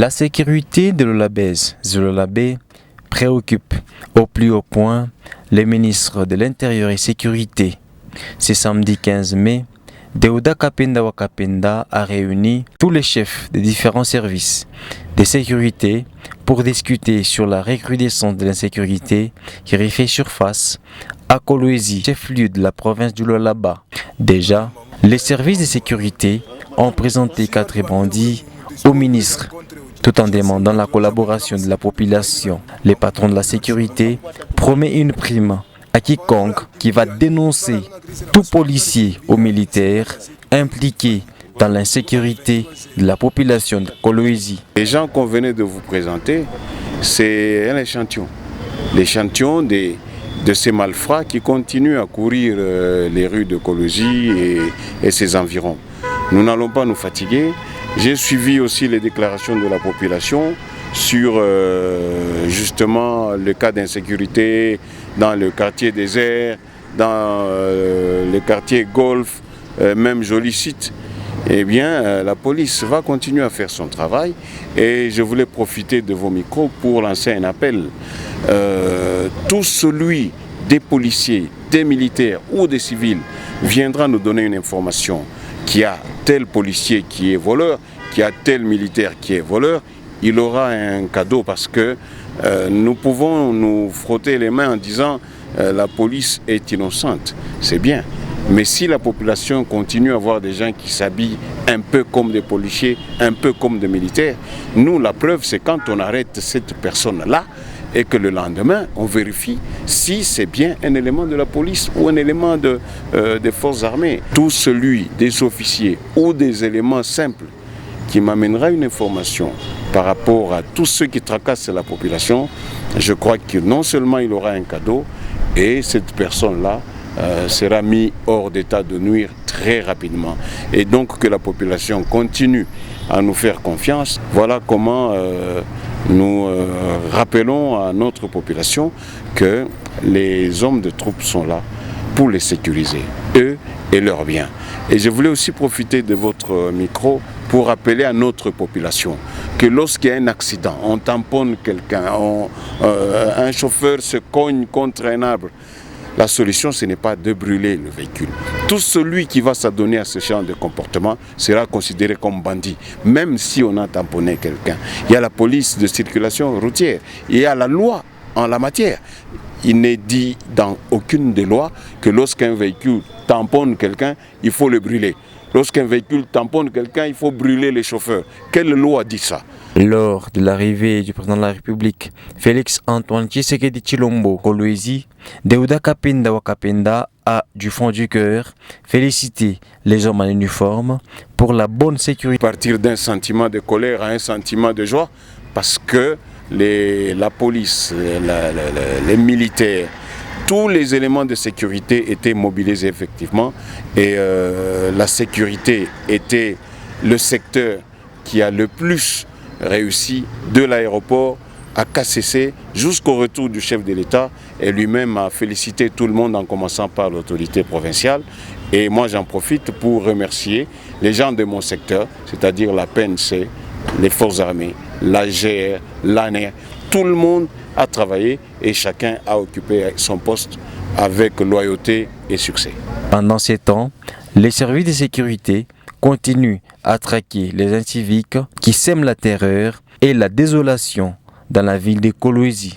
La sécurité de l'Olabèze Zololabé préoccupe au plus haut point le ministre de l'Intérieur et Sécurité. Ce samedi 15 mai, Deouda Kapenda Wakapenda a réuni tous les chefs des différents services de sécurité pour discuter sur la recrudescence de l'insécurité qui refait surface à Kolwezi, chef-lieu de la province du Lualaba. Déjà, les services de sécurité ont présenté 4 bandits au ministre, tout en demandant la collaboration de la population. Le patron de la sécurité promet une prime à quiconque qui va dénoncer tout policier ou militaire impliqué dans l'insécurité de la population de Kolwezi. Les gens qu'on venait de vous présenter, c'est un échantillon. L'échantillon de ces malfrats qui continuent à courir les rues de Kolwezi et ses environs. Nous n'allons pas nous fatiguer. J'ai suivi aussi les déclarations de la population sur justement le cas d'insécurité dans le quartier désert, dans le quartier golf, même joli site. Eh bien, la police va continuer à faire son travail et je voulais profiter de vos micros pour lancer un appel. Tout celui des policiers, des militaires ou des civils viendra nous donner une information qu'il y a tel policier qui est voleur, qu'il y a tel militaire qui est voleur, il aura un cadeau parce que nous pouvons nous frotter les mains en disant la police est innocente. C'est bien. Mais si la population continue à voir des gens qui s'habillent un peu comme des policiers, un peu comme des militaires, nous, la preuve, c'est quand on arrête cette personne-là et que le lendemain, on vérifie si c'est bien un élément de la police ou un élément des forces armées. Tout celui des officiers ou des éléments simples qui m'amènera une information par rapport à tous ceux qui tracassent la population, je crois que non seulement il aura un cadeau, et cette personne-là sera mise hors d'état de nuire très rapidement. Et donc que la population continue à nous faire confiance. Voilà comment nous rappelons à notre population que les hommes de troupes sont là pour les sécuriser, eux et leurs biens. Et je voulais aussi profiter de votre micro pour rappeler à notre population que lorsqu'il y a un accident, on tamponne quelqu'un, un chauffeur se cogne contre un arbre, la solution, ce n'est pas de brûler le véhicule. Tout celui qui va s'adonner à ce genre de comportement sera considéré comme bandit, même si on a tamponné quelqu'un. Il y a la police de circulation routière, il y a la loi en la matière. Il n'est dit dans aucune des lois que lorsqu'un véhicule tamponne quelqu'un, il faut le brûler. Lorsqu'un véhicule tamponne quelqu'un, il faut brûler les chauffeurs. Quelle loi dit ça? Lors de l'arrivée du président de la République, Félix Antoine Tshisekedi Tshilombo, Kolwezi, Deouda Kapenda Wakapenda a, du fond du cœur, félicité les hommes en uniforme pour la bonne sécurité. Partir d'un sentiment de colère à un sentiment de joie, parce que la police, les militaires, tous les éléments de sécurité étaient mobilisés effectivement et la sécurité était le secteur qui a le plus réussi de l'aéroport à KCC jusqu'au retour du chef de l'État et lui-même a félicité tout le monde en commençant par l'autorité provinciale. Et moi j'en profite pour remercier les gens de mon secteur, c'est-à-dire la PNC, les forces armées, la GR, l'ANER, tout le monde a travaillé et chacun a occupé son poste avec loyauté et succès. Pendant ces temps, les services de sécurité continuent à traquer les inciviques qui sèment la terreur et la désolation dans la ville de Kolwezi.